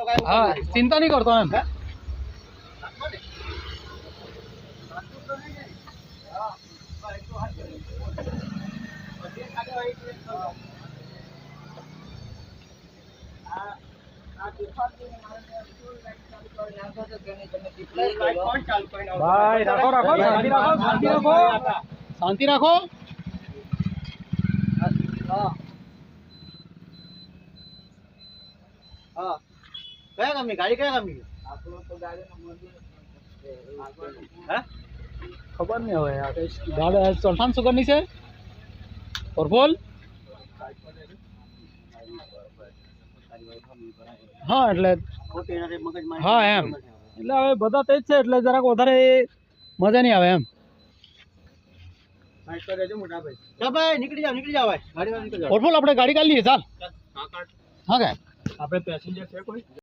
હા ચિંતા નહીં કરતો એમ ભાઈ રાખો રાખો શાંતિ રાખો શાંતિ રાખો શાંતિ રાખો હા કયા ગામની ગાડી કયા ગામની હે ખબર નહીં હવે આ કઈ ગાડી ચલથાણ સુગરની છે ઓર બોલ હા એટલે હા એમ એટલે હવે બધા તે જ છે એટલે જરાક વધારે મજા નહીં આવે એમ ભાઈ નીકળી જાવ ભાઈ ગાડી નીકળી જાવ ઓર બોલ આપણે ગાડી કાઢી લઈએ ચાલ હા કે આપણે પેસેન્જર છે કોઈ